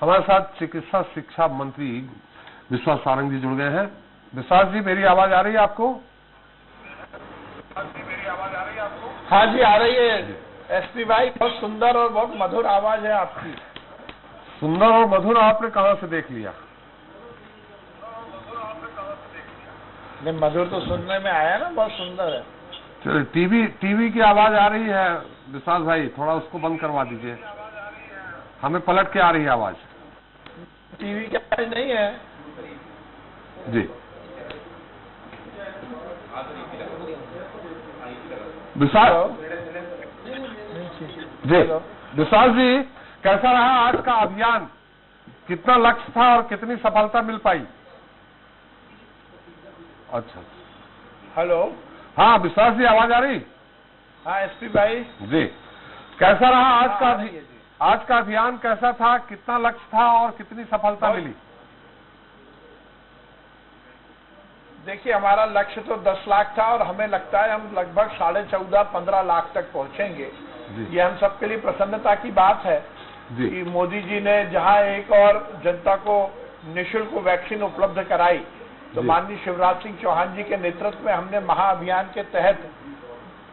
हमारे साथ चिकित्सा शिक्षा मंत्री विश्वास सारंग जी जुड़ गए हैं। विश्वास जी, मेरी आवाज आ रही है आपको? हाँ जी, आ रही है। एसपी भाई, बहुत सुंदर और बहुत मधुर आवाज है आपकी। सुंदर और मधुर आपने कहाँ से देख लिया? नहीं, मधुर तो सुनने में आया ना, बहुत सुंदर है। चलिए, टीवी की आवाज आ रही है विश्वास भाई, थोड़ा उसको बंद करवा दीजिए, हमें पलट के आ रही है आवाज। टीवी की आवाज नहीं है जी। विश्वास जी, विश्वास जी, कैसा रहा आज का अभियान? कितना लक्ष्य था और कितनी सफलता मिल पाई? अच्छा, हेलो। हाँ विश्वास जी, आवाज आ रही? हाँ एसपी भाई जी, कैसा रहा आज का अभियान? कैसा था, कितना लक्ष्य था और कितनी सफलता मिली? देखिए, हमारा लक्ष्य तो 10 लाख था और हमें लगता है हम लगभग 14.5-15 लाख तक पहुंचेंगे। ये हम सबके लिए प्रसन्नता की बात है कि मोदी जी ने जहां एक और जनता को निःशुल्क वैक्सीन उपलब्ध कराई, तो माननीय शिवराज सिंह चौहान जी के नेतृत्व में हमने महाअभियान के तहत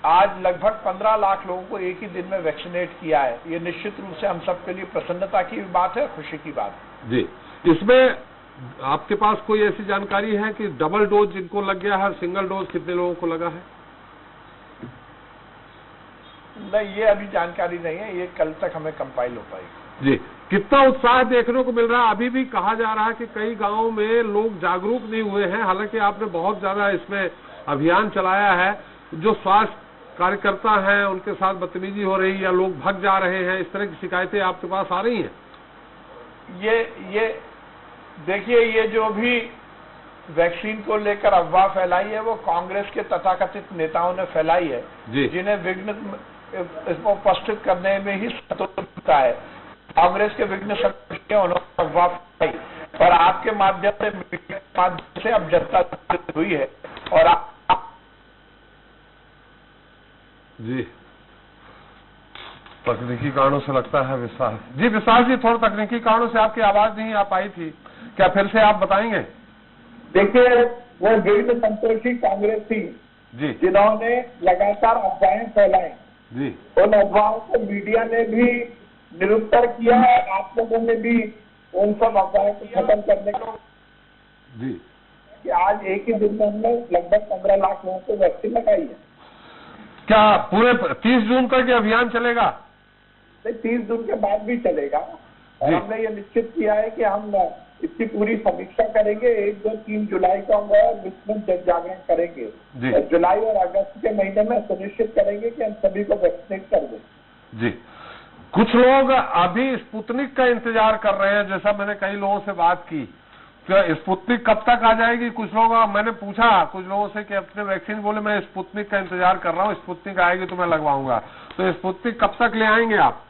आज लगभग 15 लाख लोगों को एक ही दिन में वैक्सीनेट किया है। ये निश्चित रूप से हम सबके लिए प्रसन्नता की बात है, खुशी की बात है। जी, इसमें आपके पास कोई ऐसी जानकारी है कि डबल डोज जिनको लग गया है, सिंगल डोज कितने लोगों को लगा है? नहीं, ये अभी जानकारी नहीं है, ये कल तक हमें कंपाइल हो पाएगी। जी, कितना उत्साह देखने को मिल रहा है? अभी भी कहा जा रहा है कि कई गांवों में लोग जागरूक नहीं हुए हैं, हालांकि आपने बहुत ज्यादा इसमें अभियान चलाया है। जो स्वास्थ्य कार्यकर्ता हैं उनके साथ बदतमीजी हो रही है या लोग भाग जा रहे हैं, इस तरह की शिकायतें आपके पास आ रही हैं? ये देखिए, ये जो भी वैक्सीन को लेकर अफवाह फैलाई है वो कांग्रेस के तथाकथित नेताओं ने फैलाई है, जिन्हें विघ्न इसको उपस्थित करने में ही संतोषता है। कांग्रेस के विघ्न सदस्य उन्होंने अफवाह फैलाई, पर आपके माध्यम से अब जनता हुई है और जी, तकनीकी कारणों से लगता है विश्वास जी। विश्वास जी, थोड़ा तकनीकी कारणों से आपकी आवाज नहीं आ पाई थी, क्या फिर से आप बताएंगे? देखिए, वो विघ्न संतोषी कांग्रेस थी जी, जिन्होंने लगातार अफवाहें फैलाई जी। उन अफवाहों को मीडिया ने भी निरुत्तर किया और आप लोगों ने भी उन सब अफवाहों को खत्म करने को जी कि आज एक ही दिन में हमने लगभग 15 लाख लोगों को वैक्सीन लगाई है। क्या पूरे 30 जून तक ये अभियान चलेगा? 30 जून के बाद भी चलेगा और हमने ये निश्चित किया है कि हम इसकी पूरी समीक्षा करेंगे। 1, 2, 3 जुलाई को हम विस्तृत जन जागरण करेंगे। जुलाई और अगस्त के महीने में सुनिश्चित करेंगे कि हम सभी को वैक्सीनेट कर दें। जी, कुछ लोग अभी स्पुतनिक का इंतजार कर रहे हैं, जैसा मैंने कई लोगों से बात की, क्या स्पुतनिक कब तक आ जाएगी? कुछ लोग, मैंने पूछा कुछ लोगों से कि अपने वैक्सीन, बोले मैं स्पुतनिक का इंतजार कर रहा हूँ, स्पुतनिक आएगी तो मैं लगवाऊंगा। तो स्पुतनिक कब तक ले आएंगे आप?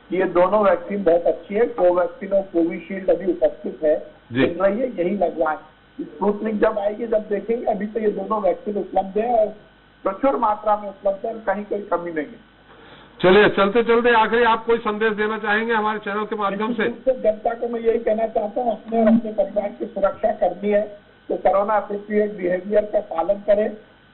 ये दोनों वैक्सीन बहुत अच्छी है, कोवैक्सीन और कोविशील्ड अभी उपस्थित है, मिल रही है, यही लगवाएं। स्पुतनिक जब आएगी जब देखेंगे। अभी तो ये दोनों वैक्सीन उपलब्ध है और प्रचुर मात्रा में उपलब्ध है, कहीं कोई कमी नहीं है। चलिए, चलते चलते आखिरी आप कोई संदेश देना चाहेंगे हमारे चैनल के माध्यम से? जनता को मैं यही कहना चाहता हूँ, अपने और अपने परिवार की सुरक्षा करनी है तो कोरोना अप्रोप्रिएट बिहेवियर का पालन करें,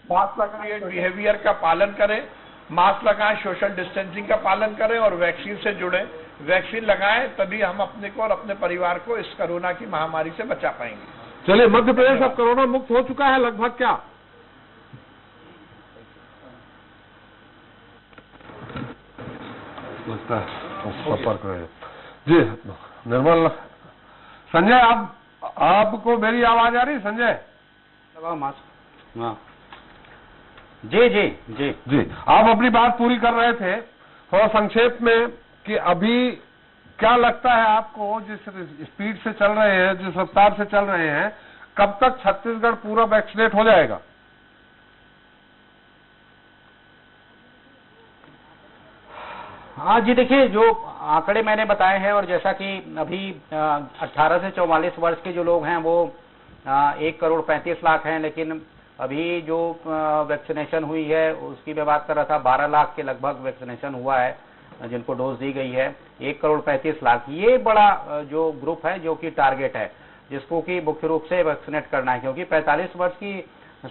मास्क लगाएं, बिहेवियर का पालन करें, मास्क लगाएं, सोशल डिस्टेंसिंग का पालन करें और वैक्सीन से जुड़े। वैक्सीन लगाएं, तभी हम अपने को और अपने परिवार को इस कोरोना की महामारी से बचा पाएंगे। चलिए, मध्य प्रदेश अब कोरोना मुक्त हो चुका है लगभग, क्या? लगता है संपर्क रहे जी। निर्मल, संजय, आपको मेरी आवाज आ रही? संजय, हाँ जी जी जी जी, आप अपनी बात पूरी कर रहे थे। थोड़ा संक्षेप में कि अभी क्या लगता है आपको, जिस स्पीड से चल रहे हैं, जिस रफ्तार से चल रहे हैं, कब तक छत्तीसगढ़ पूरा वैक्सीनेट हो जाएगा? हाँ जी, देखिए, जो आंकड़े मैंने बताए हैं और जैसा कि अभी 18 से 44 वर्ष के जो लोग हैं वो 1,35,00,000 हैं, लेकिन अभी जो वैक्सीनेशन हुई है उसकी मैं बात कर रहा था, 12 लाख के लगभग वैक्सीनेशन हुआ है जिनको डोज दी गई है 1,35,00,000, ये बड़ा जो ग्रुप है जो कि टारगेट है, जिसको कि मुख्य रूप से वैक्सीनेट करना है, क्योंकि 45 वर्ष की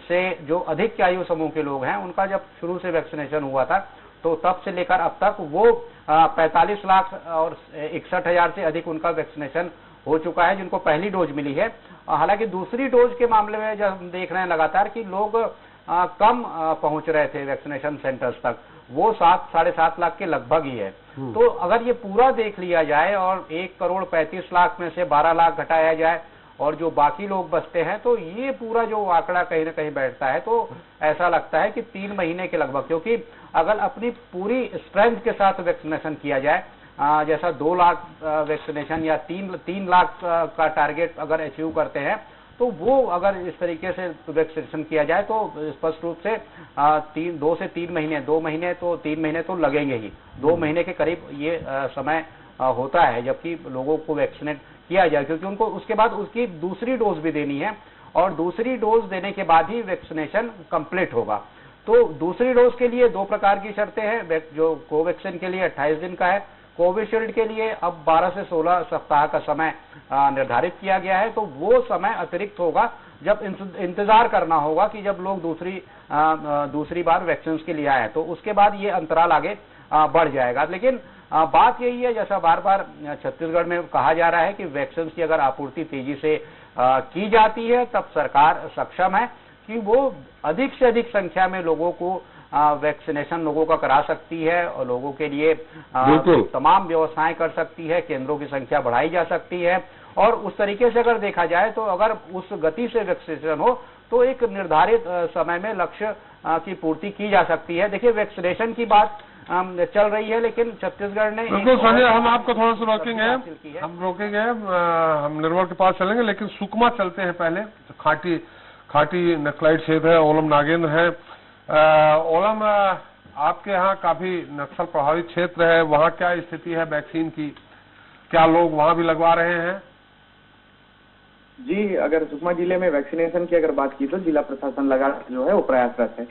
से जो अधिक आयु समूह के लोग हैं उनका जब शुरू से वैक्सीनेशन हुआ था तो तब से लेकर अब तक वो 45 लाख और 61,000 से अधिक उनका वैक्सीनेशन हो चुका है जिनको पहली डोज मिली है। हालांकि दूसरी डोज के मामले में जब हम देख रहे हैं लगातार कि लोग कम पहुंच रहे थे वैक्सीनेशन सेंटर्स तक, वो 7-7.5 लाख के लगभग ही है। तो अगर ये पूरा देख लिया जाए और 1,35,00,000 में से 12 लाख घटाया जाए और जो बाकी लोग बचते हैं तो ये पूरा जो आंकड़ा कहीं ना कहीं बैठता है, तो ऐसा लगता है कि 3 महीने के लगभग, क्योंकि अगर अपनी पूरी स्ट्रेंथ के साथ वैक्सीनेशन किया जाए, जैसा 2 लाख वैक्सीनेशन या 3 लाख का टारगेट अगर अचीव करते हैं, तो वो अगर इस तरीके से वैक्सीनेशन किया जाए तो स्पष्ट रूप से 2 से 3 महीने, 2 महीने तो 3 महीने तो लगेंगे ही, 2 महीने के करीब ये समय होता है जबकि लोगों को वैक्सीनेट किया जाए, क्योंकि उनको उसके बाद उसकी दूसरी डोज भी देनी है और दूसरी डोज देने के बाद ही वैक्सीनेशन कंप्लीट होगा। तो दूसरी डोज के लिए 2 प्रकार की शर्तें हैं, जो कोवैक्सीन के लिए 28 दिन का है, कोविशील्ड के लिए अब 12 से 16 सप्ताह का समय निर्धारित किया गया है। तो वो समय अतिरिक्त होगा जब इंतजार करना होगा कि जब लोग दूसरी बार वैक्सीन के लिए आए, तो उसके बाद ये अंतराल आगे बढ़ जाएगा। लेकिन बात यही है, जैसा बार बार छत्तीसगढ़ में कहा जा रहा है कि वैक्सीन की अगर आपूर्ति तेजी से की जाती है तब सरकार सक्षम है कि वो अधिक से अधिक संख्या में लोगों को वैक्सीनेशन लोगों का करा सकती है और लोगों के लिए तमाम व्यवस्थाएं कर सकती है, केंद्रों की संख्या बढ़ाई जा सकती है। और उस तरीके से अगर देखा जाए तो अगर उस गति से वैक्सीनेशन हो तो एक निर्धारित समय में लक्ष्य की पूर्ति की जा सकती है। देखिए, वैक्सीनेशन की बात चल रही है, लेकिन छत्तीसगढ़ ने बिल्कुल संजय, हम आपको थोड़ा सा रोकेंगे, हम निर्मल के पास चलेंगे, लेकिन सुकमा चलते हैं पहले। खाटी नक्सलाइट क्षेत्र है, ओलम नागेंद्र है। ओलम, आपके यहाँ काफी नक्सल प्रभावित क्षेत्र है, वहाँ क्या स्थिति है वैक्सीन की, क्या लोग वहाँ भी लगवा रहे हैं? जी, अगर सुकमा जिले में वैक्सीनेशन की अगर बात की तो जिला प्रशासन लगातार जो है वो प्रयासरत है।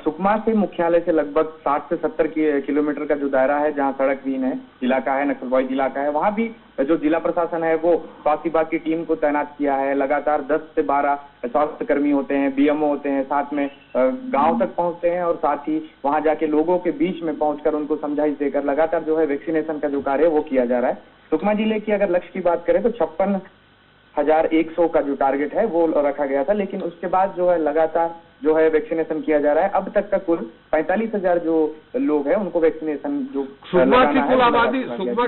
सुकमा से मुख्यालय से लगभग 60 से 70 किलोमीटर का जो दायरा है, जहां सड़क विहीन है इलाका है, नक्सल प्रभावित इलाका है, वहां भी जो जिला प्रशासन है वो स्वास्थ्य विभाग की टीम को तैनात किया है। लगातार 10 से 12 स्वास्थ्य कर्मी होते हैं, बीएमओ होते हैं, साथ में गांव तक पहुंचते हैं और साथ ही वहां जाके लोगों के बीच में पहुंचकर उनको समझाइश देकर लगातार जो है वैक्सीनेशन का जो कार्य है वो किया जा रहा है। सुकमा जिले की अगर लक्ष्य की बात करें तो 56,100 का जो टारगेट है वो रखा गया था, लेकिन उसके बाद जो है लगातार जो है वैक्सीनेशन किया जा रहा है। अब तक का कुल 45,000 जो लोग हैं उनको वैक्सीनेशन जो सुकमा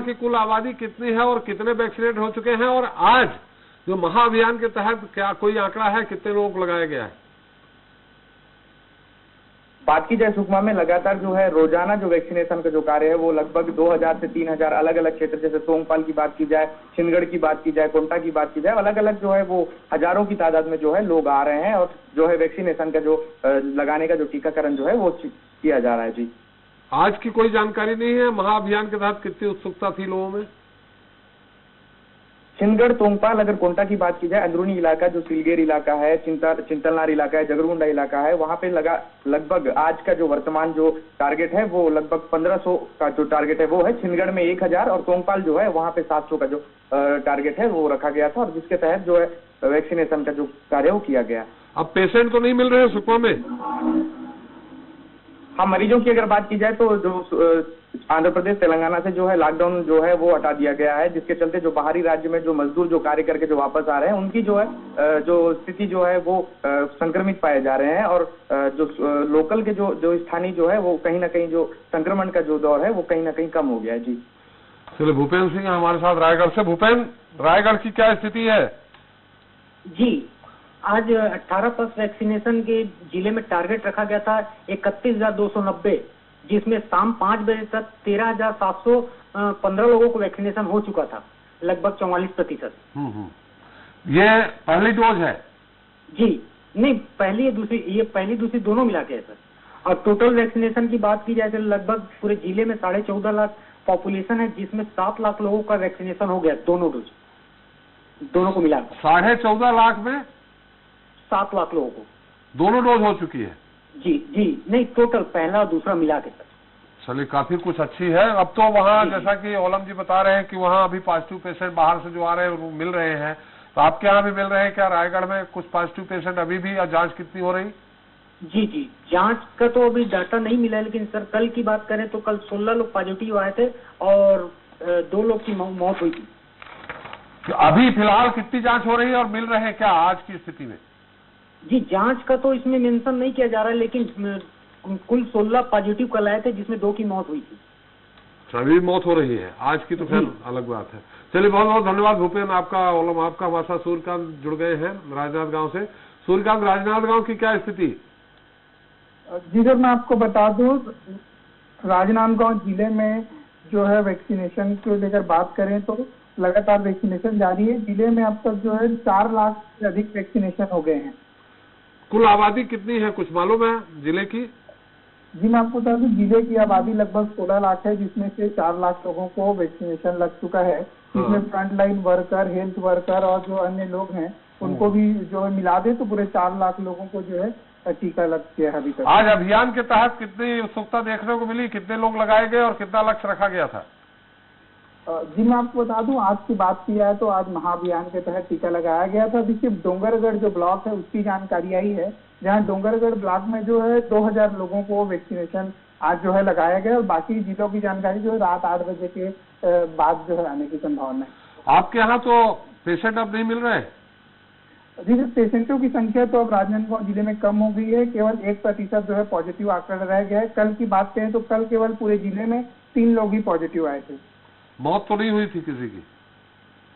की कुल आबादी कितनी है और कितने वैक्सीनेट हो चुके हैं, और आज जो महाअभियान के तहत क्या कोई आंकड़ा है, कितने लोग लगाया गया है? बात की जाए सुकमा में लगातार जो है रोजाना जो वैक्सीनेशन का जो कार्य है वो लगभग 2,000 से 3,000 अलग अलग क्षेत्र, जैसे तोंगपाल की बात की जाए, छिंदगढ़ की बात की जाए, कोंटा की बात की जाए, अलग अलग जो है वो हजारों की तादाद में जो है लोग आ रहे हैं और जो है वैक्सीनेशन का जो लगाने का जो टीकाकरण जो है वो किया जा रहा है। जी, आज की कोई जानकारी नहीं है महाअभियान के तहत कितनी उत्सुकता थी लोगों में? छिंदगढ़, तोंगपाल, अगर कोंटा की बात की जाए, अंदरूनी इलाका जो सिलगेर इलाका है, चिंतलनार इलाका है, जगरगुंडा इलाका है, वहां पे लगभग आज का जो वर्तमान जो टारगेट है वो लगभग 1,500 का जो टारगेट है वो है। छिंदगढ़ में 1,000 और तोंगपाल जो है वहां पे 700 का जो टारगेट है वो रखा गया था और जिसके तहत जो है वैक्सीनेशन का जो कार्य वो किया गया। अब पेशेंट तो नहीं मिल रहे हैं सुकमा में? हाँ, मरीजों की अगर बात की जाए तो जो आंध्र प्रदेश, तेलंगाना से जो है लॉकडाउन जो है वो हटा दिया गया है, जिसके चलते जो बाहरी राज्य में जो मजदूर जो कार्य करके जो वापस आ रहे हैं उनकी जो है जो स्थिति जो है वो संक्रमित पाए जा रहे हैं और जो लोकल के जो स्थानीय जो है वो कहीं ना कहीं जो संक्रमण का जो दौर है वो कहीं ना कहीं कम हो गया है। जी, चलिए, भूपेन सिंह हमारे साथ रायगढ़ से। भूपेन, रायगढ़ की क्या स्थिति है? जी, आज 18+ वैक्सीनेशन के जिले में टारगेट रखा गया था 31,290, जिसमें शाम 5 बजे तक 13,715 लोगों को वैक्सीनेशन हो चुका था, लगभग 44%। ये पहली डोज है? जी नहीं, पहली दूसरी दोनों मिला के है सर। और टोटल वैक्सीनेशन की बात की जाए तो लगभग पूरे जिले में 14.5 लाख पॉपुलेशन है, जिसमें 7 लाख लोगों का वैक्सीनेशन हो गया, दोनों डोज, दोनों को मिलाकर। 14.5 लाख में 7 लाख लोगों को दोनों डोज हो चुकी है? जी नहीं, टोटल पहला और दूसरा मिला के सर चलिए, काफी कुछ अच्छी है। अब तो वहाँ जैसा कि ओलम जी बता रहे हैं कि वहाँ अभी पॉजिटिव पेशेंट बाहर से जो आ रहे हैं वो मिल रहे हैं, तो आपके यहाँ भी मिल रहे हैं क्या रायगढ़ में कुछ पॉजिटिव पेशेंट अभी भी, और जांच कितनी हो रही? जी जी, जांच का तो अभी डाटा नहीं मिला है, लेकिन सर कल की बात करें तो कल 16 लोग पॉजिटिव आए थे और 2 लोग की मौत हुई थी। अभी फिलहाल कितनी जांच हो रही है और मिल रहे हैं क्या आज की स्थिति में? जी, जांच का तो इसमें मेंशन नहीं किया जा रहा है, लेकिन कुल 16 पॉजिटिव कल आए थे, जिसमें 2 की मौत हुई थी। अभी मौत हो रही है आज की, तो खैर अलग बात है। चलिए, बहुत बहुत धन्यवाद भूपेन आपका, ओलम आपका। हमारे साथ सूर्यकांत जुड़ गए हैं राजनांदगांव से। सूर्यकांत, राजनांदगांव की क्या स्थिति? जी सर, मैं आपको बता दूं, राजनांदगांव जिले में जो है वैक्सीनेशन को लेकर बात करें तो लगातार वैक्सीनेशन जारी है। जिले में अब तक जो है 4 लाख से अधिक वैक्सीनेशन हो गए हैं। कुल आबादी कितनी है, कुछ मालूम है जिले की? जी, मैं आपको बता दूं, जिले की आबादी लगभग 16 लाख है, जिसमें से 4 लाख लोगों को वैक्सीनेशन लग चुका है। इसमें फ्रंटलाइन वर्कर, हेल्थ वर्कर और जो अन्य लोग हैं उनको भी जो है मिला दे तो पूरे 4 लाख लोगों को जो है टीका लग गया है अभी तक। आज अभियान के तहत कितनी उत्सुकता देखने को मिली, कितने लोग लगाए गए और कितना लक्ष्य रखा गया था? जी, मैं आपको बता दूं, आज की बात की जाए तो आज महाअभियान के तहत टीका लगाया गया था। अभी सिर्फ डोंगरगढ़ जो ब्लॉक है उसकी जानकारी आई है, जहां डोंगरगढ़ ब्लॉक में जो है 2000 लोगों को वैक्सीनेशन आज जो है लगाया गया, और बाकी जिलों की जानकारी जो है रात 8 बजे के बाद जो है आने की संभावना है। आपके यहाँ तो पेशेंट अब नहीं मिल रहे? जी, पेशेंटों की संख्या तो अब राजनांदगांव जिले में कम हो गई है, केवल 1% जो है पॉजिटिव आंकड़ा रह गया है। कल की बात करें तो कल केवल पूरे जिले में 3 लोग ही पॉजिटिव आए थे। मौत तो नहीं हुई थी किसी की?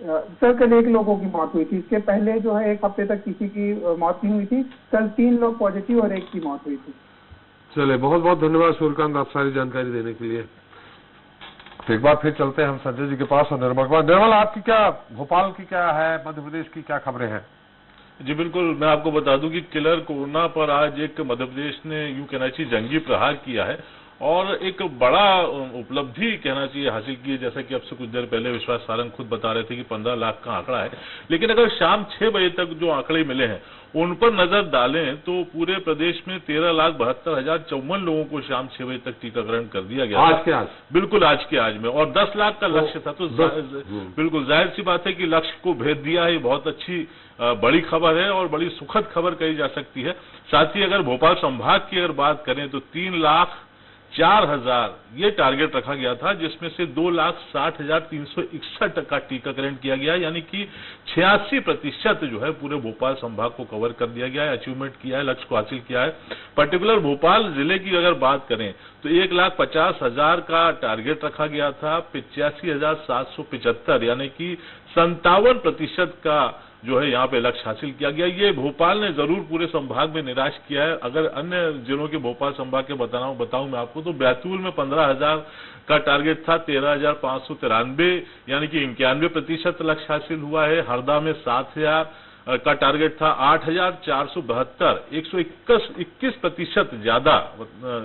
सर, कल 1 लोगों की मौत हुई थी। इसके पहले जो है 1 हफ्ते तक किसी की मौत नहीं हुई थी। कल 3 लोग पॉजिटिव और 1 की मौत हुई थी। चले, बहुत बहुत धन्यवाद सूर्यकांत, आप सारी जानकारी देने के लिए। तो एक बार फिर चलते हैं हम संजय जी के पास और निर्मल कुमार। निर्मल, आपकी क्या, भोपाल की क्या है, मध्य प्रदेश की क्या खबरें हैं? जी बिल्कुल, मैं आपको बता दूं कि किलर कोरोना पर आज एक मध्य प्रदेश ने यूं कहना चाहिए जंगी प्रहार किया है और एक बड़ा उपलब्धि कहना चाहिए हासिल की है। जैसा कि अब से कुछ देर पहले विश्वास सारंग खुद बता रहे थे कि 15 लाख का आंकड़ा है, लेकिन अगर शाम 6 बजे तक जो आंकड़े मिले हैं उन पर नजर डालें तो पूरे प्रदेश में 13,72,054 लोगों को शाम 6 बजे तक टीकाकरण कर दिया गया। आज के आज? बिल्कुल, आज के आज में, और 10 लाख का लक्ष्य था। तो बिल्कुल जाहिर सी बात है कि लक्ष्य को भेद दिया है। ये बहुत अच्छी बड़ी खबर है और बड़ी सुखद खबर कही जा सकती है। साथ ही अगर भोपाल संभाग की अगर बात करें तो 3,04,000 ये टारगेट रखा गया था, जिसमें से 2,60,361 का टीकाकरण किया गया, यानी कि 86% जो है पूरे भोपाल संभाग को कवर कर दिया गया है, अचीवमेंट किया है, लक्ष्य को हासिल किया है। पर्टिकुलर भोपाल जिले की अगर बात करें तो 1,50,000 का टारगेट रखा गया था, 85,775 यानी कि 57% का जो है यहाँ पे लक्ष्य हासिल किया गया। ये भोपाल ने जरूर पूरे संभाग में निराश किया है। अगर अन्य जिलों के भोपाल संभाग के बताऊं मैं आपको तो बैतूल में 15,000 का टारगेट था, 13,593 यानी कि 91% लक्ष्य हासिल हुआ है। हरदा में 7,000 का टारगेट था, 8,472 121% ज्यादा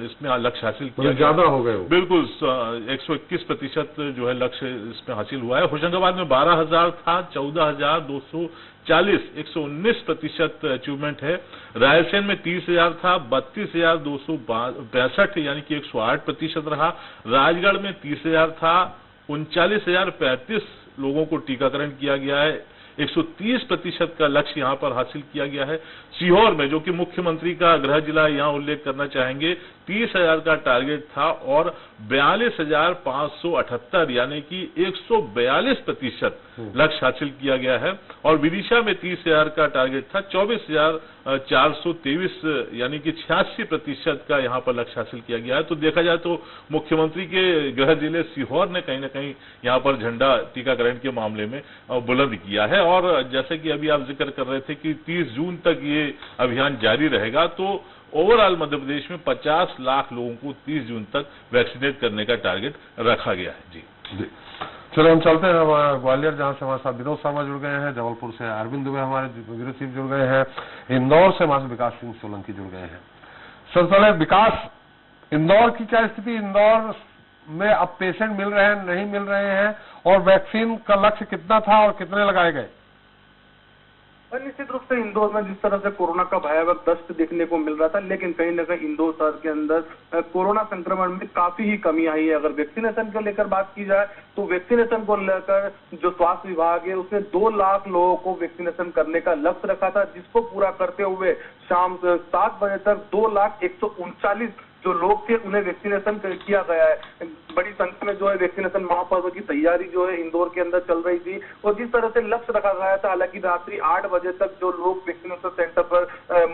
इसमें लक्ष्य हासिल किया, ज्यादा हो गए। बिल्कुल 121% जो है लक्ष्य इसमें हासिल हुआ है। होशंगाबाद में 12,000 था, 14,240 119% अचीवमेंट है। रायसेन में 30,000 था, 32,262 यानी कि 108% रहा। राजगढ़ में 30,000 था, 39,035 लोगों को टीकाकरण किया गया है, 130% का लक्ष्य यहां पर हासिल किया गया है। सीहोर में, जो कि मुख्यमंत्री का गृह जिला यहां उल्लेख करना चाहेंगे, 30,000 का टारगेट था और 42,578 यानी कि 142% लक्ष्य हासिल किया गया है। और विदिशा में 30,000 का टारगेट था, 24,423 यानी कि 86% का यहां पर लक्ष्य हासिल किया गया है। तो देखा जाए तो मुख्यमंत्री के गृह जिले सीहोर ने कहीं ना कहीं यहां पर झंडा टीकाकरण के मामले में बुलंद किया है। और जैसे कि अभी आप जिक्र कर रहे थे कि 30 जून तक ये अभियान जारी रहेगा, तो ओवरऑल मध्य प्रदेश में 50 लाख लोगों को 30 जून तक वैक्सीनेट करने का टारगेट रखा गया है। जी चलो, हम चलते हैं ग्वालियर, जहां से हमारे साथ विनोद शर्मा जुड़ गए हैं। जबलपुर से अरविंद दुबे हमारे ब्यूरो चीफ जुड़ गए हैं। इंदौर से हमारे विकास सिंह सोलंकी जुड़ गए हैं। सबसे पहले विकास, इंदौर की क्या स्थिति? इंदौर में अब पेशेंट मिल रहे हैं, नहीं मिल रहे हैं, और वैक्सीन का लक्ष्य कितना था और कितने लगाए गए? निश्चित रूप से इंदौर में जिस तरह से कोरोना का भयावह दस्त देखने को मिल रहा था, लेकिन कहीं ना कहीं इंदौर शहर के अंदर कोरोना संक्रमण में काफी ही कमी आई है। अगर वैक्सीनेशन को लेकर बात की जाए तो वैक्सीनेशन को लेकर जो स्वास्थ्य विभाग है उसने 2 लाख लोगों को वैक्सीनेशन करने का लक्ष्य रखा था, जिसको पूरा करते हुए शाम 7 बजे तक 2,139 जो लोग थे उन्हें वैक्सीनेशन किया गया है। बड़ी संख्या में जो है वैक्सीनेशन महापर्व की तैयारी जो है इंदौर के अंदर चल रही थी और जिस तरह से लक्ष्य रखा गया था, हालांकि रात्रि 8 बजे तक जो लोग वैक्सीनेशन सेंटर पर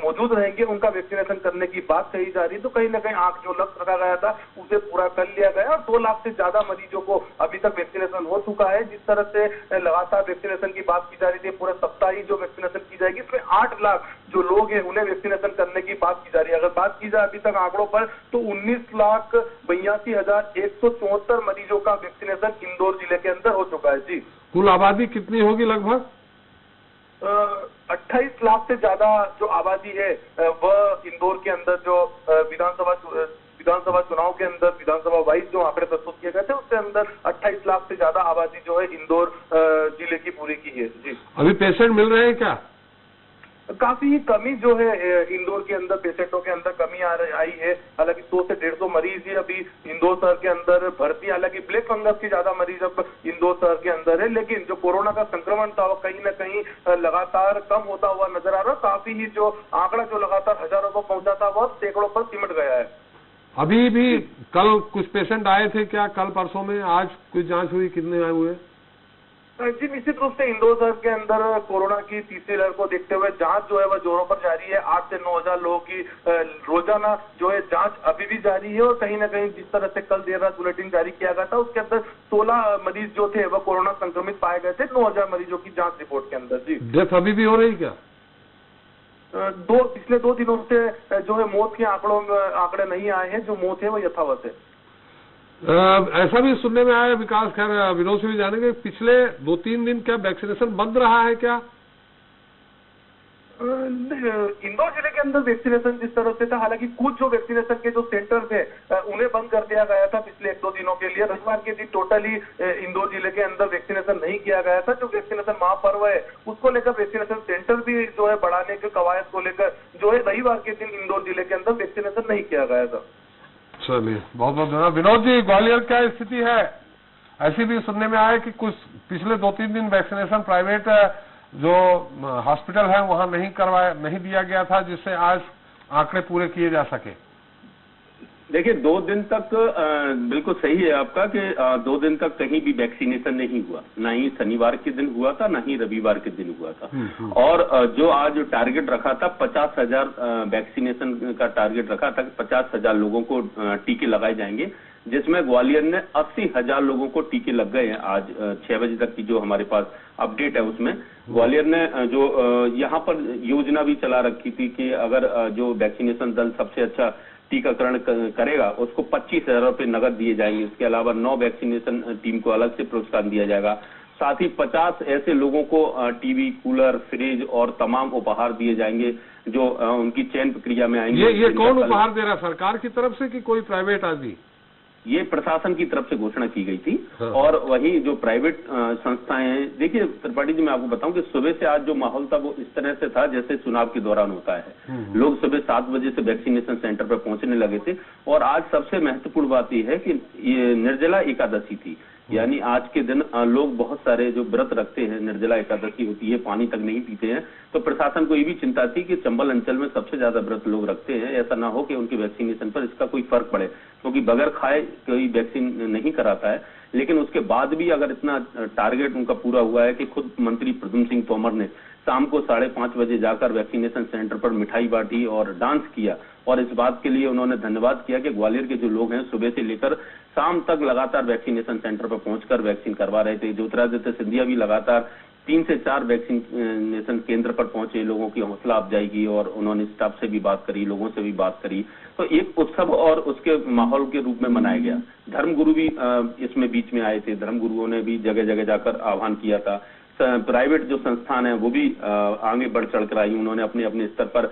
मौजूद रहेंगे उनका वैक्सीनेशन करने की बात कही जा रही है। तो कहीं ना कहीं जो लक्ष्य रखा गया था उसे पूरा कर लिया गया और 2 लाख से ज्यादा मरीजों को अभी तक वैक्सीनेशन हो चुका है। जिस तरह से लगातार वैक्सीनेशन की बात की जा रही थी, पूरे सप्ताह ही जो वैक्सीनेशन की जाएगी इसमें 8 लाख जो लोग हैं उन्हें वैक्सीनेशन करने की बात की जा रही है। अगर बात की जाए अभी तक आंकड़ों पर तो 19,82,174 मरीजों का वैक्सीनेशन इंदौर जिले के अंदर हो चुका है। जी, कुल आबादी कितनी होगी लगभग? 28 लाख से ज्यादा जो आबादी है वह इंदौर के अंदर जो विधानसभा चुनाव के अंदर विधानसभा वाइज जो आंकड़े प्रस्तुत किए गए थे उसके अंदर 28 लाख से ज्यादा आबादी जो है इंदौर जिले की पूरी की है। जी, अभी पेशेंट मिल रहे हैं क्या? काफी कमी जो है इंदौर के अंदर पेशेंटों के अंदर कमी आई है। हालांकि 100 से 150 मरीज ही अभी इंदौर शहर के अंदर भर्ती, हालांकि ब्लैक फंगस के ज्यादा मरीज अब इंदौर शहर के अंदर है, लेकिन जो कोरोना का संक्रमण था वो कहीं ना कहीं लगातार कम होता हुआ नजर आ रहा है। काफी ही जो आंकड़ा जो लगातार हजारों को पहुंचा था वह सैकड़ों पर सिमट गया है। अभी भी कल कुछ पेशेंट आए थे क्या? कल परसों में आज कुछ जांच हुई? कितने आए हुए? जी, निश्चित रूप से इंदौर शहर के अंदर कोरोना की तीसरी लहर को देखते हुए जांच जो है वह जोरों पर जारी है। 8 से 9,000 लोगों की रोजाना जो है जांच अभी भी जारी है और कहीं ना कहीं जिस तरह से कल देर रात बुलेटिन जारी किया गया था उसके अंदर 16 मरीज जो थे वह कोरोना संक्रमित पाए गए थे 9,000 मरीजों की जांच रिपोर्ट के अंदर। जी, डेथ अभी भी हो रही क्या? पिछले 2 दिनों से जो है मौत के आंकड़े नहीं आए हैं, जो मौत है वो यथावत है। ऐसा भी सुनने में आया, विकास खैर विनोद से भी जानेंगे, पिछले 2-3 दिन क्या वैक्सीनेशन बंद रहा है क्या? इंदौर जिले के अंदर वैक्सीनेशन जिस तरह से था, हालांकि कुछ जो वैक्सीनेशन के जो सेंटर थे उन्हें बंद कर दिया गया था पिछले 1-2 दिनों के लिए। रविवार के दिन टोटली इंदौर जिले के अंदर वैक्सीनेशन नहीं किया गया था। जो वैक्सीनेशन महापर्व है उसको लेकर वैक्सीनेशन सेंटर भी जो है बढ़ाने के कवायद को लेकर जो है रविवार के दिन इंदौर जिले के अंदर वैक्सीनेशन नहीं किया गया था। चलिए, बहुत बहुत धन्यवाद। विनोद जी, ग्वालियर क्या स्थिति है? ऐसी भी सुनने में आया कि कुछ पिछले 2-3 दिन वैक्सीनेशन प्राइवेट जो हॉस्पिटल है वहां नहीं दिया गया था, जिससे आज आंकड़े पूरे किए जा सके। देखिए, 2 दिन तक बिल्कुल सही है आपका कि 2 दिन तक कहीं भी वैक्सीनेशन नहीं हुआ, ना ही शनिवार के दिन हुआ था ना ही रविवार के दिन हुआ था। और जो आज टारगेट रखा था 50,000 वैक्सीनेशन का टारगेट रखा था, 50,000 लोगों को टीके लगाए जाएंगे, जिसमें ग्वालियर ने 80,000 लोगों को टीके लग गए हैं। आज 6 बजे तक की जो हमारे पास अपडेट है उसमें ग्वालियर ने जो यहाँ पर योजना भी चला रखी थी कि अगर जो वैक्सीनेशन दल सबसे अच्छा टीकाकरण करेगा उसको 25,000 रुपये नगद दिए जाएंगे। इसके अलावा 9 वैक्सीनेशन टीम को अलग से पुरस्कार दिया जाएगा। साथ ही 50 ऐसे लोगों को टीवी, कूलर, फ्रिज और तमाम उपहार दिए जाएंगे जो उनकी चयन प्रक्रिया में आएंगे। ये कौन उपहार दे रहा, सरकार की तरफ से कि कोई प्राइवेट आदमी? ये प्रशासन की तरफ से घोषणा की गई थी। और वही जो प्राइवेट संस्थाएं हैं, देखिए त्रिपाठी जी, मैं आपको बताऊं कि सुबह से आज जो माहौल था वो इस तरह से था जैसे चुनाव के दौरान होता है। लोग सुबह 7 बजे से वैक्सीनेशन सेंटर पर पहुंचने लगे थे। और आज सबसे महत्वपूर्ण बात यह है कि ये निर्जला एकादशी थी, यानी आज के दिन लोग बहुत सारे जो व्रत रखते हैं, निर्जला एकादशी होती है, पानी तक नहीं पीते हैं। तो प्रशासन को ये भी चिंता थी कि चंबल अंचल में सबसे ज्यादा व्रत लोग रखते हैं, ऐसा ना हो कि उनके वैक्सीनेशन पर इसका कोई फर्क पड़े, क्योंकि बगैर खाए कोई वैक्सीन नहीं कराता है। लेकिन उसके बाद भी अगर इतना टारगेट उनका पूरा हुआ है कि खुद मंत्री प्रद्युम्न सिंह तोमर ने शाम को 5:30 बजे जाकर वैक्सीनेशन सेंटर पर मिठाई बांटी और डांस किया। और इस बात के लिए उन्होंने धन्यवाद किया कि ग्वालियर के जो लोग हैं सुबह से लेकर शाम तक लगातार वैक्सीनेशन सेंटर पर पहुंचकर वैक्सीन करवा रहे थे। ज्योतिरादित्य सिंधिया भी लगातार 3 से 4 वैक्सीनेशन केंद्र पर पहुंचे, लोगों की हौसला अफजाई की और उन्होंने स्टाफ से भी बात करी, लोगों से भी बात करी। तो एक उत्सव और उसके माहौल के रूप में मनाया गया। धर्मगुरु भी इसमें बीच में आए थे, धर्मगुरुओं ने भी जगह जगह जाकर आह्वान किया था। प्राइवेट जो संस्थान है वो भी आगे बढ़ चढ़ कर आई। उन्होंने अपने अपने स्तर पर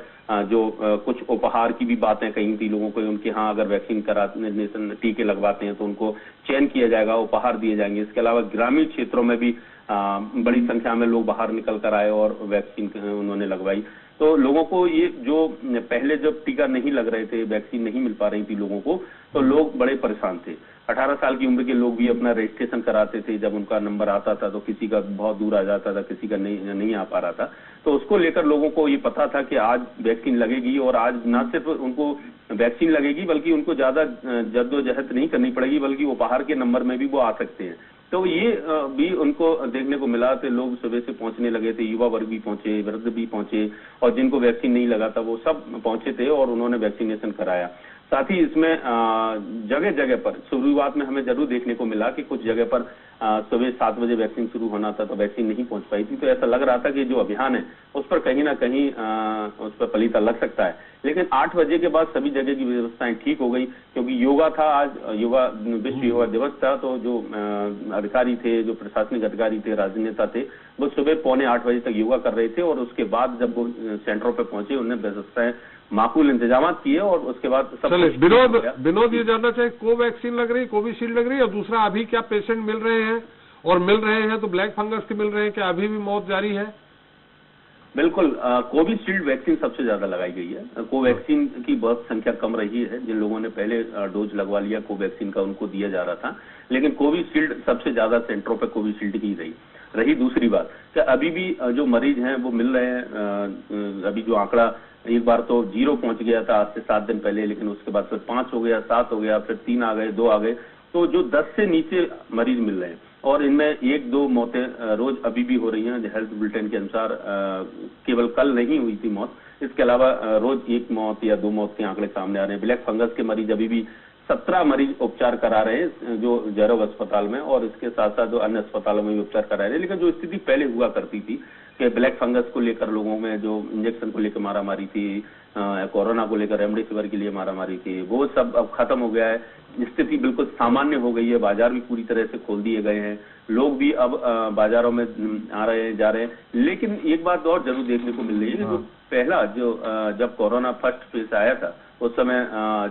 जो कुछ उपहार की भी बातें कही थी लोगों को, उनके यहाँ अगर वैक्सीन कराने टीके लगवाते हैं तो उनको चयन किया जाएगा, उपहार दिए जाएंगे। इसके अलावा ग्रामीण क्षेत्रों में भी बड़ी संख्या में लोग बाहर निकल कर आए और वैक्सीन उन्होंने लगवाई। तो लोगों को ये जो पहले जब टीका नहीं लग रहे थे, वैक्सीन नहीं मिल पा रही थी लोगों को, तो लोग बड़े परेशान थे। 18 साल की उम्र के लोग भी अपना रजिस्ट्रेशन कराते थे, जब उनका नंबर आता था तो किसी का बहुत दूर आ जाता था, किसी का नहीं आ पा रहा था। तो उसको लेकर लोगों को ये पता था कि आज वैक्सीन लगेगी और आज न सिर्फ उनको वैक्सीन लगेगी बल्कि उनको ज्यादा जद्दोजहद नहीं करनी पड़ेगी, बल्कि उपहार के नंबर में भी वो आ सकते हैं। तो ये भी उनको देखने को मिला। तो लोग सुबह से पहुंचने लगे थे, युवा वर्ग भी पहुंचे, वृद्ध भी पहुंचे, और जिनको वैक्सीन नहीं लगा था वो सब पहुंचे थे और उन्होंने वैक्सीनेशन कराया। साथ ही इसमें जगह जगह पर शुरुआत में हमें जरूर देखने को मिला कि कुछ जगह पर सुबह 7 बजे वैक्सीन शुरू होना था तो वैक्सीन नहीं पहुंच पाई थी। तो ऐसा लग रहा था कि जो अभियान है उस पर कहीं ना कहीं उस पर पलीता लग सकता है। लेकिन 8 बजे के बाद सभी जगह की व्यवस्थाएं ठीक हो गई, क्योंकि योगा था, आज विश्व योगा दिवस था। तो जो अधिकारी थे, जो प्रशासनिक अधिकारी थे, राजनेता थे, वो सुबह 7:45 बजे तक योगा कर रहे थे और उसके बाद जब वो सेंटरों पर पहुंचे उन्हें व्यवस्थाएं माकूल इंतजाम किए और उसके बाद सब। विनोद ये जानना चाहिए, कोवैक्सीन लग रही, कोविशील्ड लग रही है, और दूसरा अभी क्या पेशेंट मिल रहे हैं, और मिल रहे हैं तो ब्लैक फंगस के मिल रहे हैं, क्या अभी भी मौत जारी है? बिल्कुल, कोविशील्ड वैक्सीन सबसे ज्यादा लगाई गई है। कोवैक्सीन की बहुत संख्या कम रही है, जिन लोगों ने पहले डोज लगवा लिया कोवैक्सीन का उनको दिया जा रहा था, लेकिन कोविशील्ड सबसे ज्यादा सेंटरों पर कोविशील्ड ही रही। दूसरी बात कि अभी भी जो मरीज हैं वो मिल रहे हैं। अभी जो आंकड़ा एक बार तो 0 पहुंच गया था आज से 7 दिन पहले, लेकिन उसके बाद फिर 5 हो गया, 7 हो गया, फिर 3 आ गए, 2 आ गए। तो जो 10 से नीचे मरीज मिल रहे हैं और इनमें 1-2 मौतें रोज अभी भी हो रही हैं। हेल्थ बुलेटिन के अनुसार केवल कल नहीं हुई थी मौत, इसके अलावा रोज 1 मौत या 2 मौत के आंकड़े सामने आ रहे हैं। ब्लैक फंगस के मरीज अभी भी 17 मरीज उपचार करा रहे हैं जो जैरव अस्पताल में, और इसके साथ साथ जो अन्य अस्पतालों में भी उपचार करा रहे हैं। लेकिन जो स्थिति पहले हुआ करती थी कि ब्लैक फंगस को लेकर लोगों में जो इंजेक्शन को लेकर मारामारी थी, कोरोना को लेकर रेमडेसिविर के लिए मारामारी थी, वो सब अब खत्म हो गया है। स्थिति बिल्कुल सामान्य हो गई है। बाजार भी पूरी तरह से खोल दिए गए हैं, लोग भी अब बाजारों में आ रहे हैं, जा रहे हैं। लेकिन एक बात और जरूर देखने को मिल रही है, जो पहला जब कोरोना फर्स्ट फेज आया था उस समय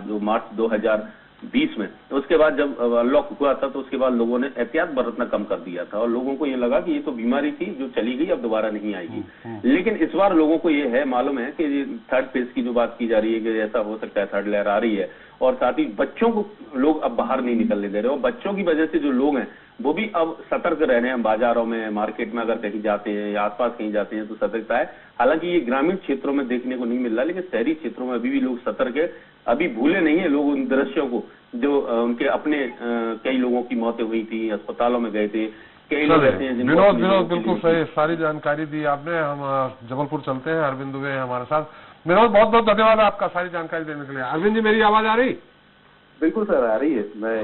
जो मार्च 2020 में, तो उसके बाद जब अनलॉक हुआ था तो उसके बाद लोगों ने एहतियात बरतना कम कर दिया था और लोगों को ये लगा कि ये तो बीमारी थी जो चली गई, अब दोबारा नहीं आएगी। लेकिन इस बार लोगों को ये है मालूम है कि थर्ड फेज की जो बात की जा रही है कि ऐसा हो सकता है थर्ड लहर आ रही है, और साथ ही बच्चों को लोग अब बाहर नहीं निकलने दे रहे, और बच्चों की वजह से जो लोग हैं वो भी अब सतर्क रह रहे हैं। बाजारों में, मार्केट में अगर कहीं जाते हैं या आसपास कहीं जाते हैं तो सतर्कता है। हालांकि ये ग्रामीण क्षेत्रों में देखने को नहीं मिल रहा, लेकिन शहरी क्षेत्रों में अभी भी लोग सतर्क है। अभी भूले नहीं है लोग उन दृश्यों को जो उनके अपने कई लोगों की मौतें हुई थी, अस्पतालों में गए थे, कई लोग ऐसे हैं जिनको विनोद बिल्कुल सही, सारी जानकारी दी आपने। हम जबलपुर चलते हैं, अरविंद दुबे हैं हमारे साथ। विनोद बहुत बहुत धन्यवाद आपका सारी जानकारी देने के लिए। अरविंद जी, मेरी आवाज आ रही? बिल्कुल सर, आ रही है। मैं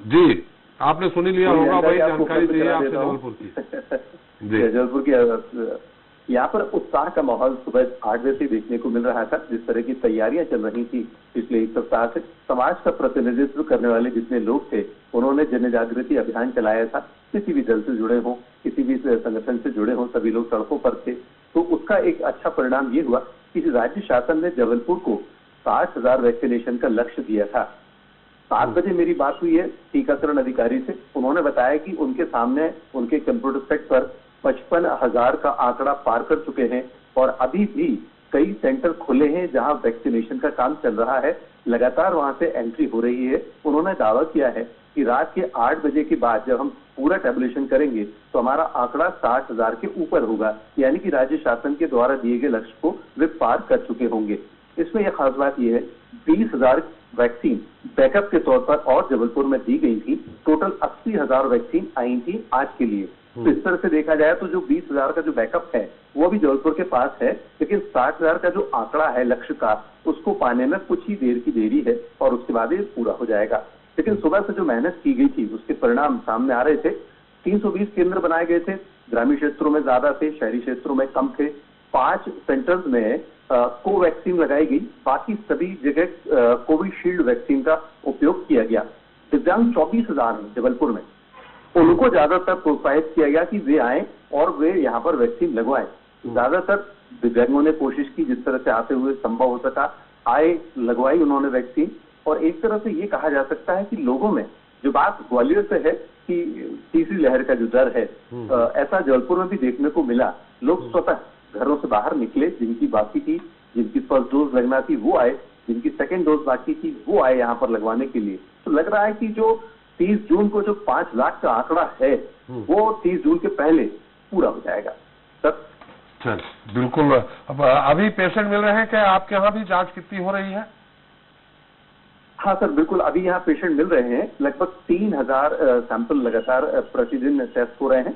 जी, आपने सुन लिया होगा, वही जानकारी दी है आपसे जबलपुर की। जबलपुर की यहाँ पर उत्साह का माहौल सुबह 8 बजे से देखने को मिल रहा था। जिस तरह की तैयारियां चल रही थी पिछले 1 सप्ताह से, समाज का प्रतिनिधित्व करने वाले जितने लोग थे उन्होंने जन जागृति अभियान चलाया था। किसी भी दल से जुड़े हों, किसी भी संगठन से जुड़े हों, सभी लोग सड़कों पर थे। तो उसका एक अच्छा परिणाम ये हुआ कि राज्य शासन ने जबलपुर को 60,000 वैक्सीनेशन का लक्ष्य दिया था। 7 बजे मेरी बात हुई है टीकाकरण अधिकारी से। उन्होंने बताया कि उनके सामने उनके कंप्यूटर सेट पर 55,000 का आंकड़ा पार कर चुके हैं और अभी भी कई सेंटर खुले हैं जहां वैक्सीनेशन का काम चल रहा है। लगातार वहां से एंट्री हो रही है। उन्होंने दावा किया है कि रात के 8 बजे के बाद जब हम पूरा टैबुलेशन करेंगे तो हमारा आंकड़ा 60,000 के ऊपर होगा, यानी कि राज्य शासन के द्वारा दिए गए लक्ष्य को वे पार कर चुके होंगे। इसमें यह खास बात यह है 20,000 वैक्सीन बैकअप के तौर पर और जबलपुर में दी गई थी। टोटल 80,000 वैक्सीन आई थी आज के लिए। तो इस तरह से देखा जाए तो जो 20,000 का जो बैकअप है वो भी जबलपुर के पास है, लेकिन 60,000 का जो आंकड़ा है लक्ष्य का, उसको पाने में कुछ ही देर की देरी है और उसके बाद ये पूरा हो जाएगा। लेकिन सुबह से जो मेहनत की गई थी उसके परिणाम सामने आ रहे थे। 320 केंद्र बनाए गए थे, ग्रामीण क्षेत्रों में ज्यादा थे, शहरी क्षेत्रों में कम थे। 5 सेंटर्स में कोवैक्सीन लगाई गई, बाकी सभी जगह कोविशील्ड वैक्सीन का उपयोग किया गया। दिव्यांग 24,000 जबलपुर में, उनको ज्यादातर प्रोत्साहित किया गया कि वे आए और वे यहाँ पर वैक्सीन लगवाएं। ज्यादातर दिव्यांगों ने कोशिश की, जिस तरह से आते हुए संभव हो सका आए, लगवाई उन्होंने वैक्सीन। और एक तरह से ये कहा जा सकता है कि लोगों में जो बात ग्वालियर से है कि तीसरी लहर का जो डर है, ऐसा जबलपुर में भी देखने को मिला। लोग स्वतः घरों से बाहर निकले, जिनकी बाकी थी, जिनकी फर्स्ट डोज लगना थी वो आए, जिनकी सेकेंड डोज बाकी थी वो आए यहाँ पर लगवाने के लिए। तो लग रहा है कि जो 30 जून को जो 5 लाख का आंकड़ा है वो 30 जून के पहले पूरा हो जाएगा। सर चल बिल्कुल। अब अभी पेशेंट मिल रहे हैं क्या आपके यहाँ भी? जांच कितनी हो रही है? हाँ सर बिल्कुल, अभी यहाँ पेशेंट मिल रहे हैं। लगभग 3000 सैंपल लगातार प्रतिदिन टेस्ट हो रहे हैं।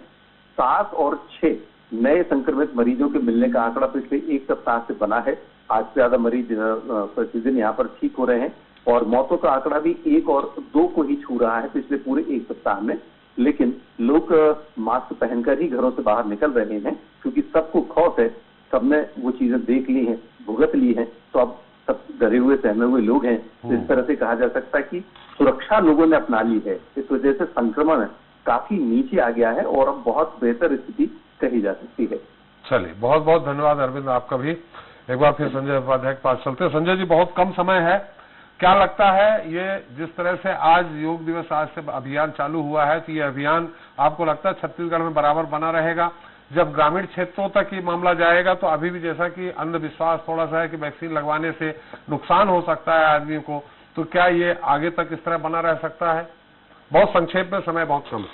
7 और 6 नए संक्रमित मरीजों के मिलने का आंकड़ा पिछले एक सप्ताह से बना है। आज से ज्यादा मरीज प्रतिदिन यहाँ पर ठीक हो रहे हैं और मौतों का आंकड़ा भी 1 और 2 को ही छू रहा है पिछले पूरे एक सप्ताह में। लेकिन लोग मास्क पहनकर ही घरों से बाहर निकल रहे हैं, क्योंकि सबको खौफ है, सबने वो चीजें देख ली हैं, भुगत ली हैं, तो अब सब डरे हुए सहमे हुए लोग हैं। इस तरह से कहा जा सकता है कि सुरक्षा लोगों ने अपना ली है। इस वजह से संक्रमण काफी नीचे आ गया है और अब बहुत बेहतर स्थिति कही जा सकती है। चलिए, बहुत बहुत धन्यवाद अरविंद आपका भी। एक बार फिर संजय उपाध्याय के पास चलते हैं। संजय जी, बहुत कम समय है, क्या लगता है ये जिस तरह से आज योग दिवस आज से अभियान चालू हुआ है, तो ये अभियान आपको लगता है छत्तीसगढ़ में बराबर बना रहेगा? जब ग्रामीण क्षेत्रों तक ये मामला जाएगा तो अभी भी जैसा कि अंधविश्वास थोड़ा सा है कि वैक्सीन लगवाने से नुकसान हो सकता है आदमी को, तो क्या ये आगे तक इस तरह बना रह सकता है? बहुत संक्षेप में, समय बहुत कम है।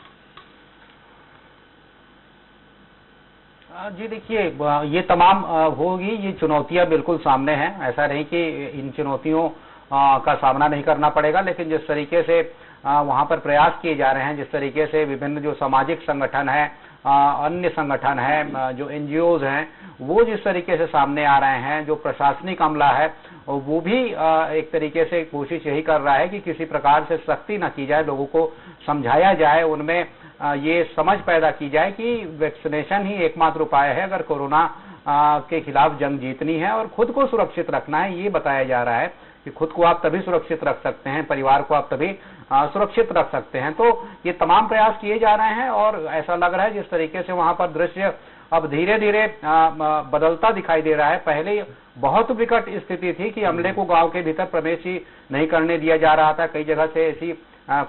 जी देखिए, ये तमाम होगी, ये चुनौतियां बिल्कुल सामने हैं। ऐसा नहीं कि इन चुनौतियों का सामना नहीं करना पड़ेगा, लेकिन जिस तरीके से वहां पर प्रयास किए जा रहे हैं, जिस तरीके से विभिन्न जो सामाजिक संगठन है, अन्य संगठन है, जो एनजीओज हैं, वो जिस तरीके से सामने आ रहे हैं, जो प्रशासनिक अमला है वो भी एक तरीके से कोशिश यही कर रहा है कि किसी प्रकार से सख्ती न की जाए, लोगों को समझाया जाए, उनमें ये समझ पैदा की जाए कि वैक्सीनेशन ही एकमात्र उपाय है अगर कोरोना के खिलाफ जंग जीतनी है और खुद को सुरक्षित रखना है। ये बताया जा रहा है कि खुद को आप तभी सुरक्षित रख सकते हैं, परिवार को आप तभी सुरक्षित रख सकते हैं। तो ये तमाम प्रयास किए जा रहे हैं और ऐसा लग रहा है जिस तरीके से वहां पर दृश्य अब धीरे धीरे बदलता दिखाई दे रहा है। पहले बहुत विकट स्थिति थी कि अमले को गांव के भीतर प्रवेश ही नहीं करने दिया जा रहा था, कई जगह से ऐसी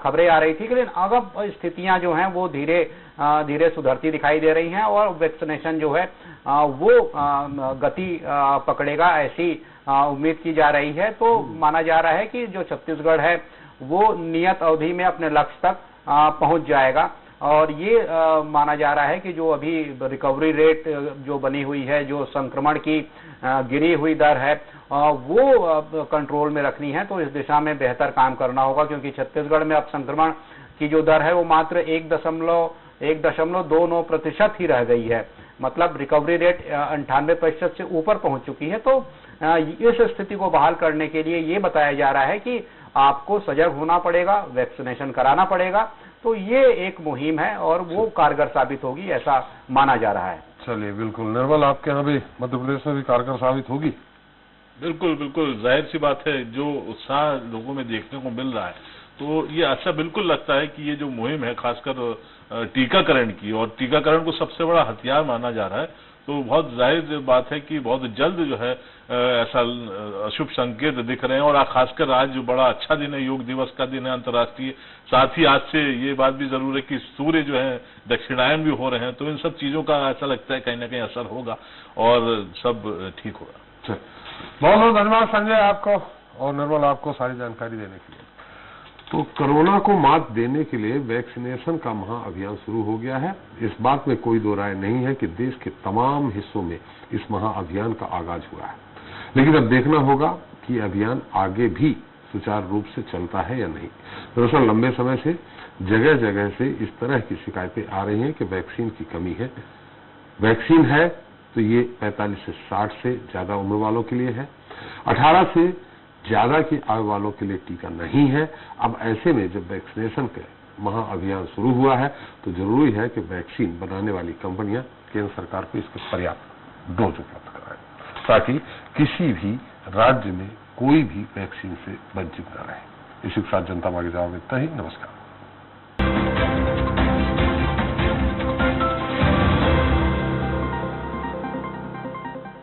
खबरें आ रही थी, लेकिन अब स्थितियां जो हैं वो धीरे धीरे सुधरती दिखाई दे रही हैं और वैक्सीनेशन जो है वो गति पकड़ेगा, ऐसी उम्मीद की जा रही है। तो माना जा रहा है कि जो छत्तीसगढ़ है वो नियत अवधि में अपने लक्ष्य तक पहुंच जाएगा और ये माना जा रहा है कि जो अभी रिकवरी रेट जो बनी हुई है, जो संक्रमण की गिरी हुई दर है, वो कंट्रोल में रखनी है। तो इस दिशा में बेहतर काम करना होगा, क्योंकि छत्तीसगढ़ में अब संक्रमण की जो दर है वो मात्र 1.29% ही रह गई है। मतलब रिकवरी रेट 98% से ऊपर पहुंच चुकी है। तो इस स्थिति को बहाल करने के लिए ये बताया जा रहा है कि आपको सजग होना पड़ेगा, वैक्सीनेशन कराना पड़ेगा। तो ये एक मुहिम है और वो कारगर साबित होगी, ऐसा माना जा रहा है। चलिए, बिल्कुल। निर्मल, आपके यहाँ भी मध्य प्रदेश में भी कारगर साबित होगी? बिल्कुल बिल्कुल, जाहिर सी बात है, जो उत्साह लोगों में देखने को मिल रहा है, तो ये अच्छा बिल्कुल लगता है कि ये जो मुहिम है खासकर टीकाकरण की, और टीकाकरण को सबसे बड़ा हथियार माना जा रहा है, तो बहुत जाहिर बात है कि बहुत जल्द जो है ऐसा अशुभ संकेत दिख रहे हैं। और खासकर आज जो बड़ा अच्छा दिन है, योग दिवस का दिन है अंतर्राष्ट्रीय, साथ ही आज से ये बात भी जरूर है कि सूर्य जो है दक्षिणायन भी हो रहे हैं, तो इन सब चीजों का ऐसा लगता है कहीं ना कहीं असर होगा और सब ठीक होगा। बहुत बहुत धन्यवाद संजय आपको और निर्मल आपको सारी जानकारी देने के लिए। तो कोरोना को मात देने के लिए वैक्सीनेशन का महाअभियान शुरू हो गया है। इस बात में कोई दो राय नहीं है कि देश के तमाम हिस्सों में इस महाअभियान का आगाज हुआ है, लेकिन अब देखना होगा कि अभियान आगे भी सुचारू रूप से चलता है या नहीं। दरअसल लंबे समय से जगह जगह से इस तरह की शिकायतें आ रही हैं कि वैक्सीन की कमी है। वैक्सीन है तो ये 45 से 60 से ज्यादा उम्र वालों के लिए है, 18 से ज्यादा की आयु वालों के लिए टीका नहीं है। अब ऐसे में जब वैक्सीनेशन का महाअभियान शुरू हुआ है तो जरूरी है कि वैक्सीन बनाने वाली कंपनियां केंद्र सरकार को इसके पर्याप्त डोज उपलब्ध कराएं, ताकि किसी भी राज्य में कोई भी वैक्सीन से वंचित न रहे। इसी के साथ जनता मांगे जवाब इतना ही। नमस्कार।